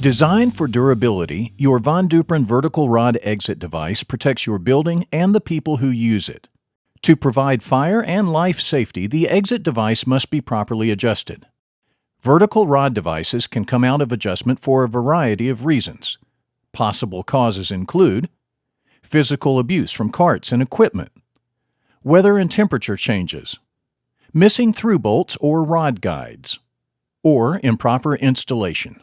Designed for durability, your Von Duprin vertical rod exit device protects your building and the people who use it. To provide fire and life safety, the exit device must be properly adjusted. Vertical rod devices can come out of adjustment for a variety of reasons. Possible causes include physical abuse from carts and equipment, weather and temperature changes, missing through bolts or rod guides, or improper installation.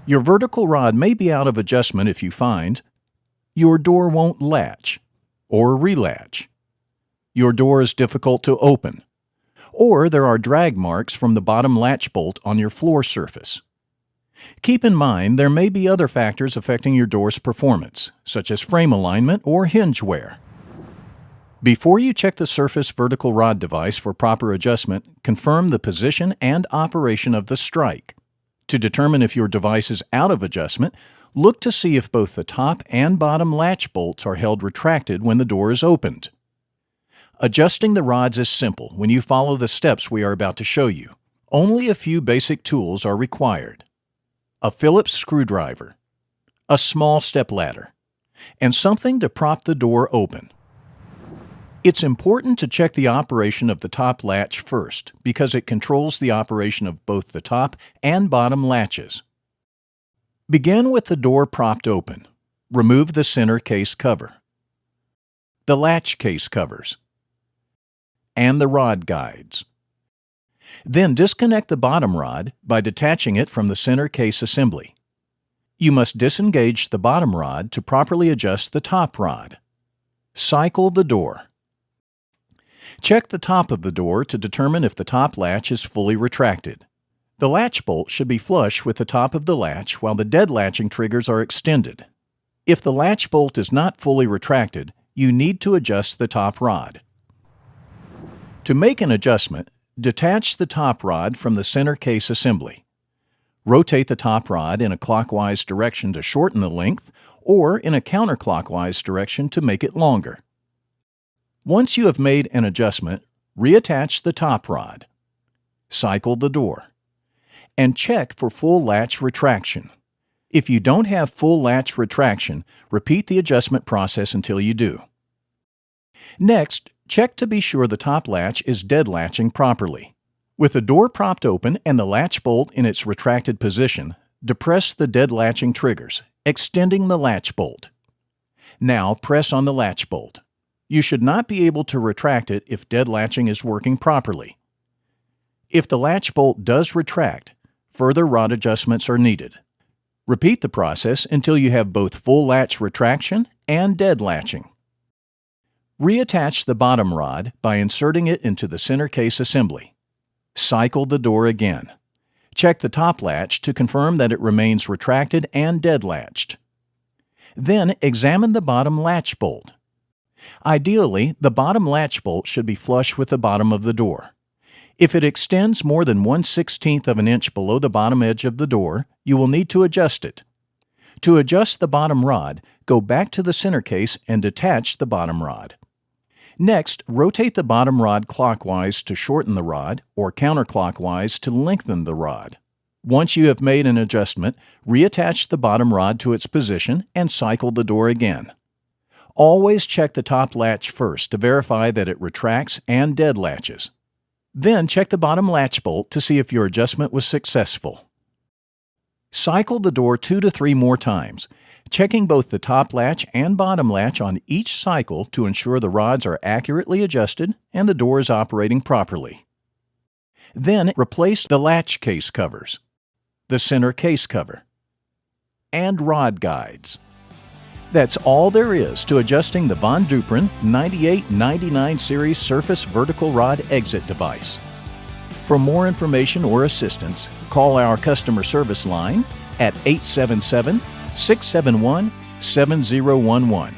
Your vertical rod may be out of adjustment if you find your door won't latch or relatch, your door is difficult to open, or there are drag marks from the bottom latch bolt on your floor surface. Keep in mind there may be other factors affecting your door's performance, such as frame alignment or hinge wear. Before you check the surface vertical rod device for proper adjustment, confirm the position and operation of the strike. To determine if your device is out of adjustment, look to see if both the top and bottom latch bolts are held retracted when the door is opened. Adjusting the rods is simple when you follow the steps we are about to show you. Only a few basic tools are required: a Phillips screwdriver, a small stepladder, and something to prop the door open. It's important to check the operation of the top latch first because it controls the operation of both the top and bottom latches. Begin with the door propped open. Remove the center case cover, the latch case covers, and the rod guides. Then disconnect the bottom rod by detaching it from the center case assembly. You must disengage the bottom rod to properly adjust the top rod. Cycle the door. Check the top of the door to determine if the top latch is fully retracted. The latch bolt should be flush with the top of the latch while the dead latching triggers are extended. If the latch bolt is not fully retracted, you need to adjust the top rod. To make an adjustment, detach the top rod from the center case assembly. Rotate the top rod in a clockwise direction to shorten the length, or in a counterclockwise direction to make it longer. Once you have made an adjustment, reattach the top rod. Cycle the door. And check for full latch retraction. If you don't have full latch retraction, repeat the adjustment process until you do. Next, check to be sure the top latch is dead latching properly. With the door propped open and the latch bolt in its retracted position, depress the dead latching triggers, extending the latch bolt. Now press on the latch bolt. You should not be able to retract it if dead latching is working properly. If the latch bolt does retract, further rod adjustments are needed. Repeat the process until you have both full latch retraction and dead latching. Reattach the bottom rod by inserting it into the center case assembly. Cycle the door again. Check the top latch to confirm that it remains retracted and dead latched. Then examine the bottom latch bolt. Ideally, the bottom latch bolt should be flush with the bottom of the door. If it extends more than 1/16 of an inch below the bottom edge of the door, you will need to adjust it. To adjust the bottom rod, go back to the center case and detach the bottom rod. Next, rotate the bottom rod clockwise to shorten the rod, or counterclockwise to lengthen the rod. Once you have made an adjustment, reattach the bottom rod to its position and cycle the door again. Always check the top latch first to verify that it retracts and dead latches. Then check the bottom latch bolt to see if your adjustment was successful. Cycle the door 2 to 3 more times, checking both the top latch and bottom latch on each cycle to ensure the rods are accurately adjusted and the door is operating properly. Then replace the latch case covers, the center case cover, and rod guides. That's all there is to adjusting the Von Duprin 9899 series surface vertical rod exit device. For more information or assistance, call our customer service line at 877-671-7011.